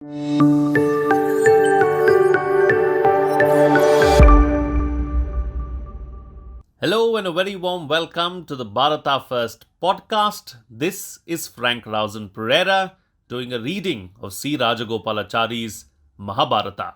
Hello and a very warm welcome to the Bharata First podcast. This is Frank Rausan Pereira doing a reading of C.Raja.Gopalachari's Mahabharata.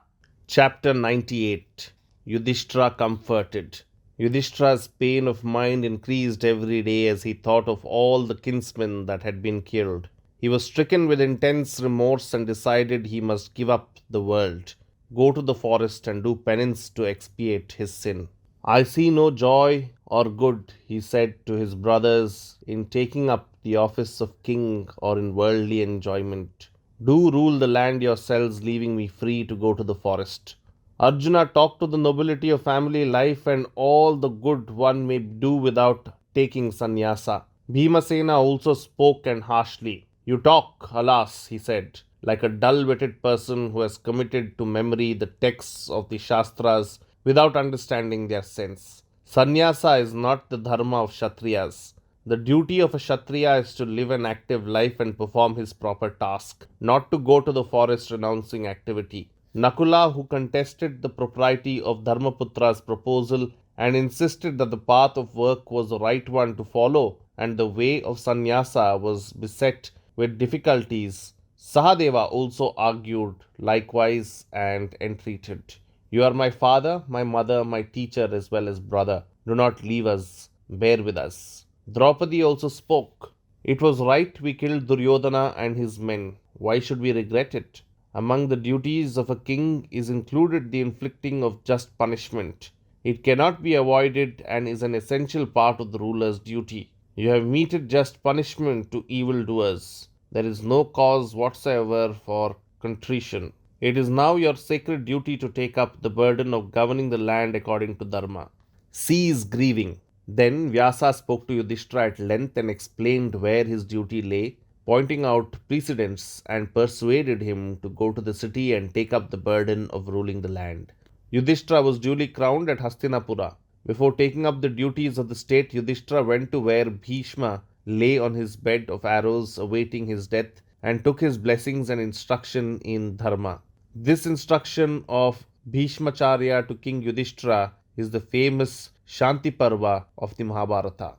Chapter 98 Yudhishthira Comforted. Yudhishthira's pain of mind increased every day as he thought of all the kinsmen that had been killed. He was stricken with intense remorse and decided he must give up the world, go to the forest and do penance to expiate his sin. I see no joy or good, he said to his brothers, in taking up the office of king or in worldly enjoyment. Do rule the land yourselves, leaving me free to go to the forest. Arjuna talked to the nobility of family life and all the good one may do without taking sannyasa. Bhimasena also spoke and harshly. You talk, alas, he said, like a dull-witted person who has committed to memory the texts of the Shastras without understanding their sense. Sannyasa is not the dharma of Kshatriyas. The duty of a Kshatriya is to live an active life and perform his proper task, not to go to the forest renouncing activity. Nakula, who contested the propriety of Dharmaputra's proposal and insisted that the path of work was the right one to follow and the way of sannyasa was beset with difficulties, Sahadeva also argued likewise and entreated. You are my father, my mother, my teacher as well as brother. Do not leave us. Bear with us. Draupadi also spoke. It was right we killed Duryodhana and his men. Why should we regret it? Among the duties of a king is included the inflicting of just punishment. It cannot be avoided and is an essential part of the ruler's duty. You have meted just punishment to evildoers. There is no cause whatsoever for contrition. It is now your sacred duty to take up the burden of governing the land according to Dharma. Cease grieving. Then Vyasa spoke to Yudhishthira at length and explained where his duty lay, pointing out precedents and persuaded him to go to the city and take up the burden of ruling the land. Yudhishthira was duly crowned at Hastinapura. Before taking up the duties of the state, Yudhishthira went to where Bhishma lay on his bed of arrows awaiting his death and took his blessings and instruction in Dharma. This instruction of Bhishmacharya to King Yudhishthira is the famous Shanti Parva of the Mahabharata.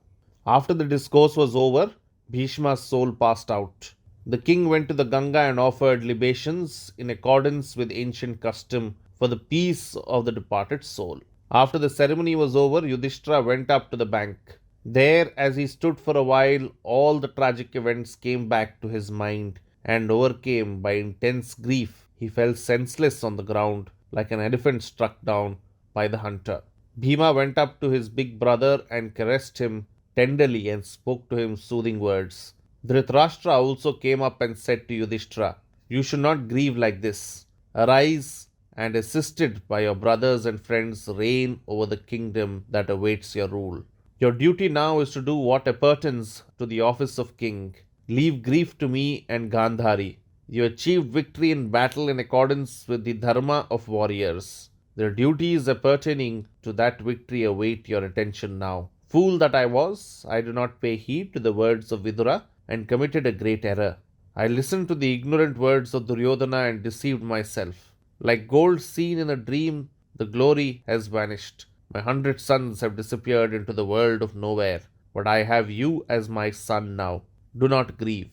After the discourse was over, Bhishma's soul passed out. The king went to the Ganga and offered libations in accordance with ancient custom for the peace of the departed soul. After the ceremony was over, Yudhishthira went up to the bank. There, as he stood for a while, all the tragic events came back to his mind, and overcame by intense grief, he fell senseless on the ground like an elephant struck down by the hunter. Bhima went up to his big brother and caressed him tenderly and spoke to him soothing words. Dhritarashtra also came up and said to Yudhishthira, You should not grieve like this. Arise and, assisted by your brothers and friends, reign over the kingdom that awaits your rule. Your duty now is to do what appertains to the office of king. Leave grief to me and Gandhari. You achieved victory in battle in accordance with the dharma of warriors. Their duties appertaining to that victory await your attention now. Fool that I was, I do not pay heed to the words of Vidura and committed a great error. I listened to the ignorant words of Duryodhana and deceived myself. Like gold seen in a dream, the glory has vanished. My 100 sons have disappeared into the world of nowhere, but I have you as my son now. Do not grieve.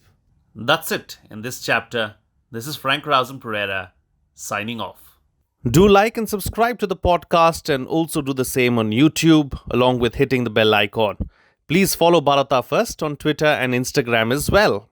That's it in this chapter. This is Frank Rausan Pereira signing off. Do like and subscribe to the podcast and also do the same on YouTube along with hitting the bell icon. Please follow Bharata First on Twitter and Instagram as well.